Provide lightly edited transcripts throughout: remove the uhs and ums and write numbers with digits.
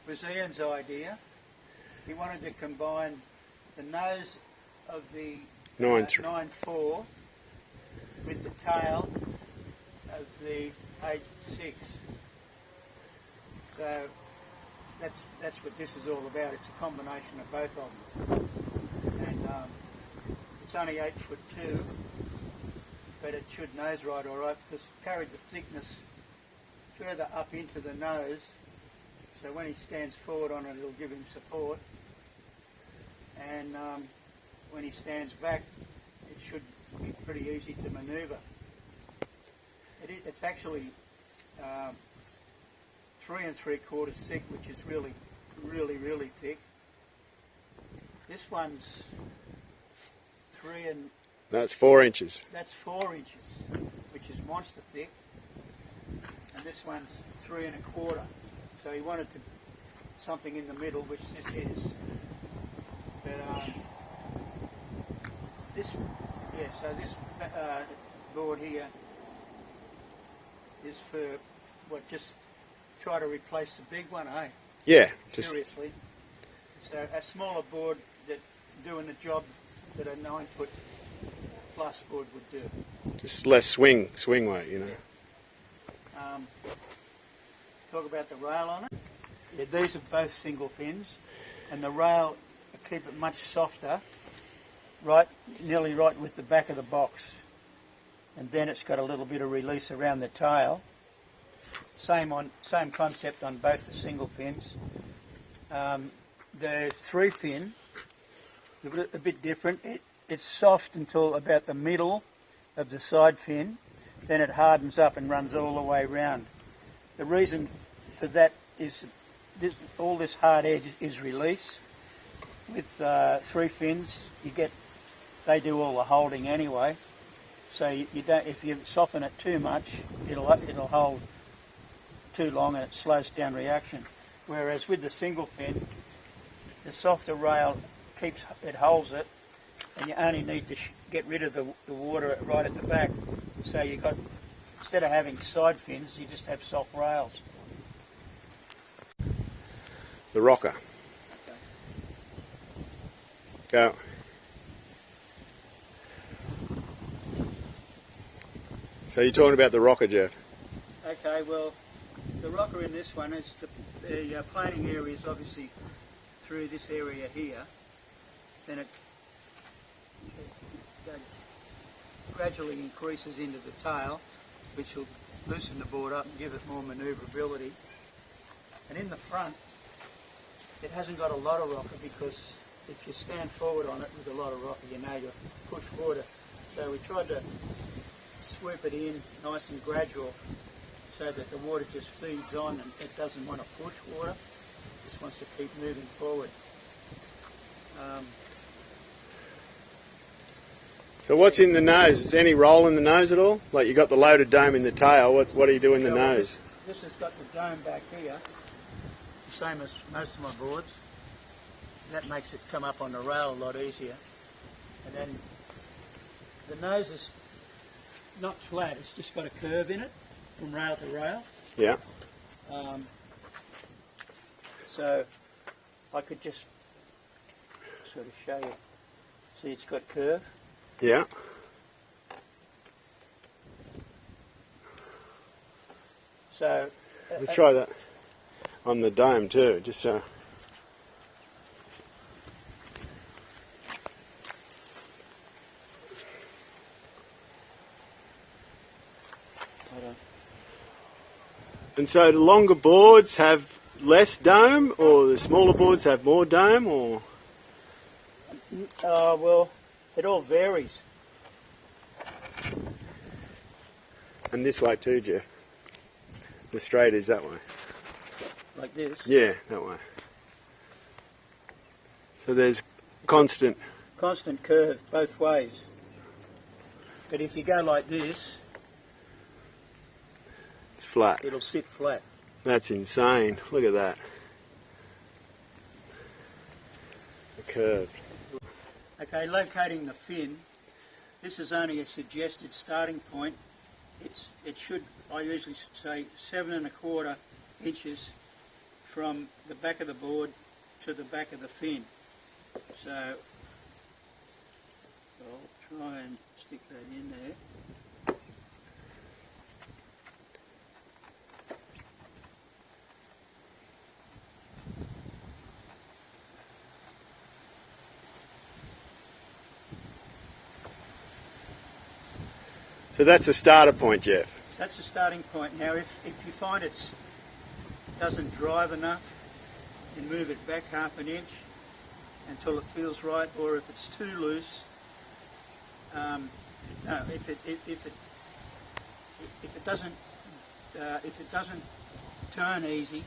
was Ian's idea. He wanted to combine the nose of the 9.4 with the tail of the 8.6. So that's what this is all about. It's a combination of both of them. And it's only 8'2", but it should nose ride all right because it carried the thickness further up into the nose. So when he stands forward on it, it'll give him support. And when he stands back, it should be pretty easy to manoeuvre. It's actually 3 3/4 thick, which is really, really, really thick. This one's 3 and... That's 4 inches. That's 4 inches, which is monster thick. And this one's 3 1/4. So he wanted something in the middle, which this is. But this board here is for what? Just try to replace the big one, eh? Yeah. Seriously. So a smaller board that doing the job that a 9-foot plus board would do. Just less swing weight, you know. Talk about the rail on it. Yeah, these are both single fins, and the rail keep it much softer, nearly right with the back of the box. And then it's got a little bit of release around the tail. Same concept on both the single fins. The 3-fin, a bit different. It's soft until about the middle of the side fin, then it hardens up and runs all the way round. The reason for that is all this hard edge is release. With 3 fins, they do all the holding anyway. So you don't. If you soften it too much, it'll hold too long and it slows down reaction. Whereas with the single fin, the softer rail holds it, and you only need to get rid of the water right at the back. So instead of having side fins, you just have soft rails. The rocker. Okay. Go. So you're talking about the rocker, Geoff? Okay, well, the rocker in this one is the planing area is obviously through this area here. Then it gradually increases into the tail, which will loosen the board up and give it more manoeuvrability. And in the front, it hasn't got a lot of rocker because if you stand forward on it with a lot of rocker, you know you push water. So we tried to swoop it in nice and gradual so that the water just feeds on and it doesn't want to push water, it just wants to keep moving forward. So what's in the nose? Is there any roll in the nose at all? Like you got the loaded dome in the tail, what do you do in the nose? This has got the dome back here, the same as most of my boards. That makes it come up on the rail a lot easier. And then the nose is not flat, it's just got a curve in it from rail to rail. Yeah. So I could just sort of show you. See, it's got curve. Yeah. So let's try that on the dome too, just so. And so the longer boards have less dome, or the smaller boards have more dome, or? Well, it all varies. And this way too, Geoff. The straight is that way. Like this? Yeah, that way. So there's constant curve both ways. But if you go like this, it's flat. It'll sit flat. That's insane. Look at that. The curve. Okay, locating the fin. This is only a suggested starting point. It should, I usually say, 7 1/4 inches from the back of the board to the back of the fin. So I'll try and stick that in there. So that's a starter point, Geoff. That's the starting point. Now if you find it doesn't drive enough, you move it back half an inch until it feels right, or if it's too loose, if it doesn't turn easy,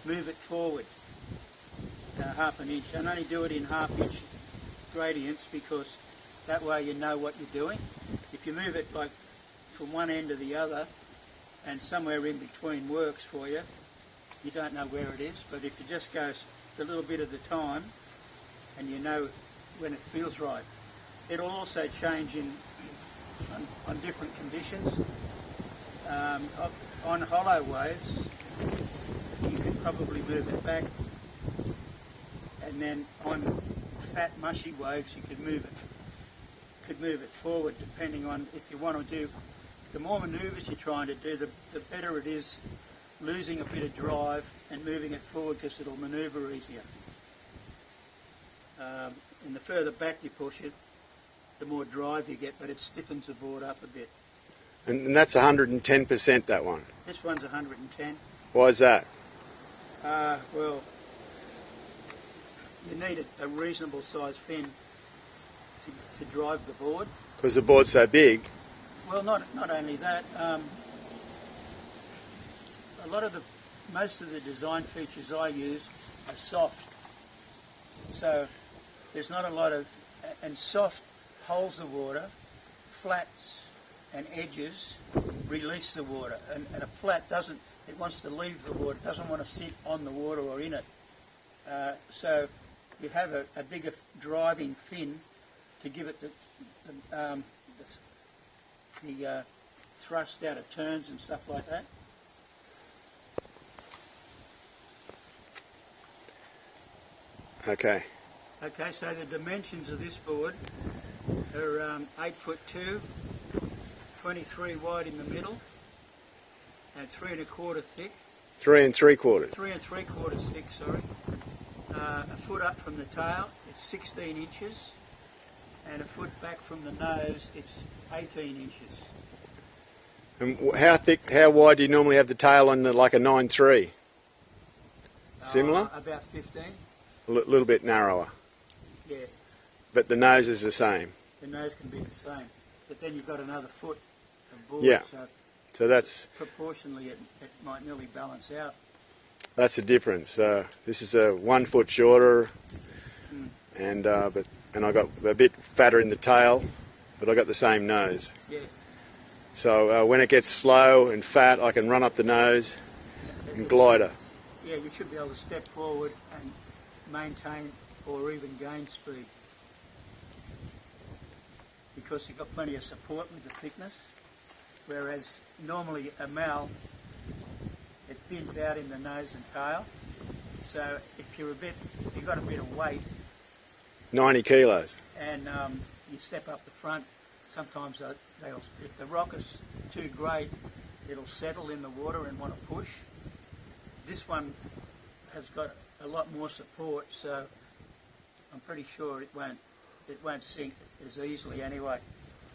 move it forward half an inch, and only do it in half-inch gradients, because that way you know what you're doing. If you move it like from one end to the other, and somewhere in between works for you, you don't know where it is. But if you just go a little bit at a time, and you know when it feels right. It'll also change on different conditions. On hollow waves, you could probably move it back, and then on fat, mushy waves, you could move it forward, depending on if you want to do. The more manoeuvres you're trying to do, the better it is losing a bit of drive and moving it forward, because it'll manoeuvre easier. And the further back you push it, the more drive you get, but it stiffens the board up a bit. And that's 110%, that one? This one's 110. Why is that? Well, you need a reasonable size fin to drive the board. Because the board's so big? Well, not only that. Most of the design features I use are soft. So there's not a lot of, and soft holds the water, flats and edges release the water, and a flat doesn't, it wants to leave the water, it doesn't want to sit on the water or in it. So you have a bigger driving fin to give it the thrust out of turns and stuff like that. Okay. Okay, so the dimensions of this board are 8'2", 23 wide in the middle, and 3 1/4 thick. 3 3/4. 3 3/4 thick, sorry. A foot up from the tail, it's 16 inches, and a foot back from the nose, it's 18 inches. And how wide do you normally have the tail on like a 9.3? Similar? About 15. A little bit narrower. Yeah. But the nose is the same. The nose can be the same, but then you've got another foot of board, Yeah. So that's proportionally it might nearly balance out. That's the difference. This is a 1 foot shorter, and I got a bit fatter in the tail, but I got the same nose. Yeah. So when it gets slow and fat, I can run up the nose and glider. Yeah, you should be able to step forward and maintain or even gain speed, because you've got plenty of support with the thickness, whereas normally a mal, it thins out in the nose and tail. So if you've got a bit of weight, 90 kilos. and you step up the front, sometimes if the rock is too great, it'll settle in the water and want to push. This one has got a lot more support, so I'm pretty sure it won't sink as easily anyway,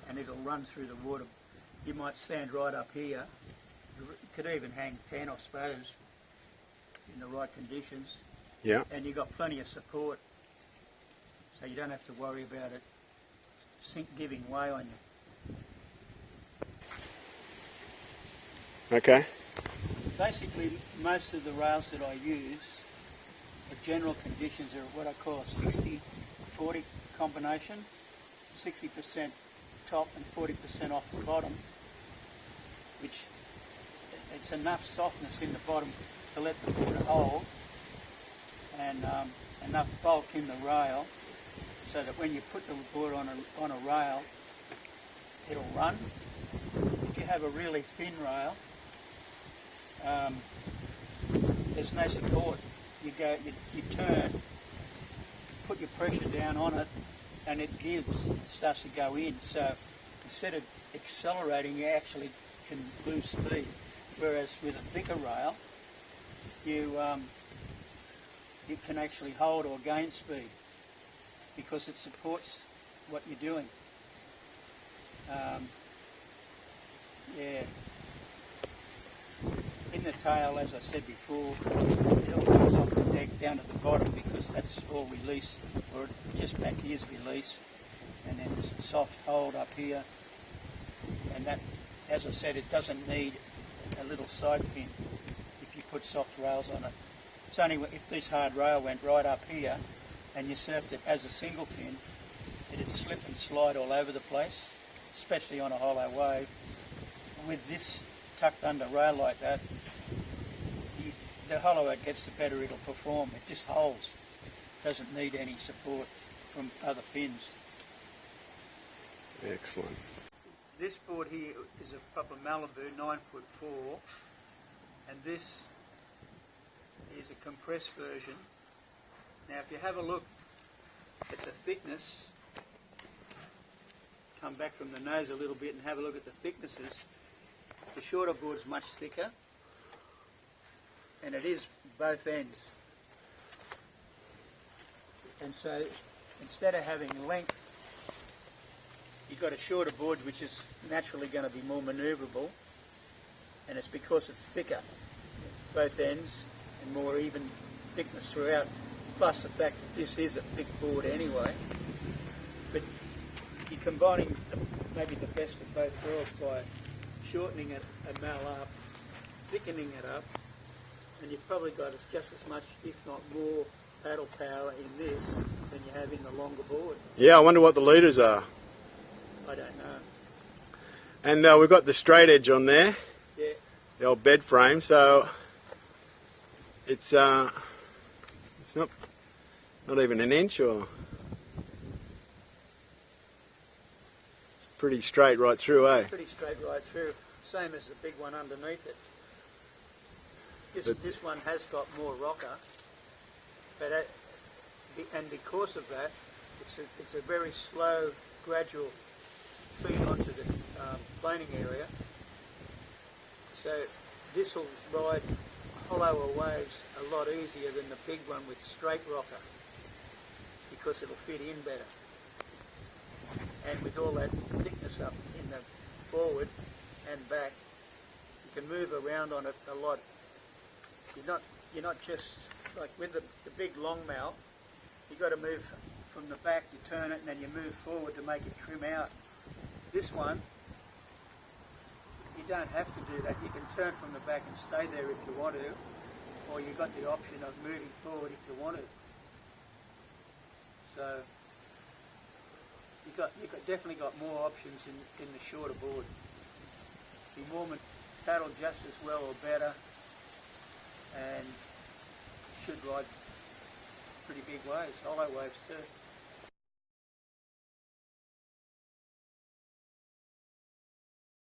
and it'll run through the water. You might stand right up here. You could even hang 10, I suppose, in the right conditions. Yeah. And you've got plenty of support, so you don't have to worry about it giving way on you. Okay. Basically, most of the rails that I use, the general conditions are what I call a 60-40 combination, 60% top and 40% off the bottom, which it's enough softness in the bottom to let the water hold, and enough bulk in the rail so that when you put the board on a rail, it'll run. If you have a really thin rail, there's no support. you turn, put your pressure down on it, and it starts to go in. So instead of accelerating, you actually can lose speed. Whereas with a thicker rail, you can actually hold or gain speed because it supports what you're doing. Yeah. In the tail, as I said before, it all comes off the deck down to the bottom because that's all release, or just back here's release, and then there's a soft hold up here, and that, as I said, it doesn't need a little side fin if you put soft rails on it. It's only if this hard rail went right up here and you surfed it as a single fin, it'd slip and slide all over the place, especially on a hollow wave. With this tucked under rail like that, the hollower it gets, the better it'll perform. It just holds. Doesn't need any support from other fins. Excellent. This board here is a proper Malibu 9'4", and this is a compressed version. Now if you have a look at the thickness, come back from the nose a little bit and have a look at the thicknesses. The shorter board's much thicker, and it is both ends. And so instead of having length, you've got a shorter board which is naturally going to be more manoeuvrable, and it's because it's thicker, both ends, and more even thickness throughout, plus the fact that this is a thick board anyway. But you're combining maybe the best of both worlds by shortening it a mal up, thickening it up, and you've probably got just as much, if not more, paddle power in this than you have in the longer board. Yeah, I wonder what the leaders are. I don't know. And we've got the straight edge on there, Yeah. the old bed frame, so it's not even an inch, or it's pretty straight right through, eh? Pretty straight right through, same as the big one underneath it. This one has got more rocker, but and because of that, it's a very slow, gradual feed onto the planing area. So this will ride hollower waves a lot easier than the big one with straight rocker because it'll fit in better. And with all that thickness up in the forward and back, you can move around on it a lot. You're not just like with the big long mal. You've got to move from the back to turn it, and then you move forward to make it trim out. This one, you don't have to do that. You can turn from the back and stay there if you want to, or you've got the option of moving forward if you want to. So you've definitely got more options in the shorter board. The Mormon paddle just as well or better, and should ride pretty big waves, hollow waves too.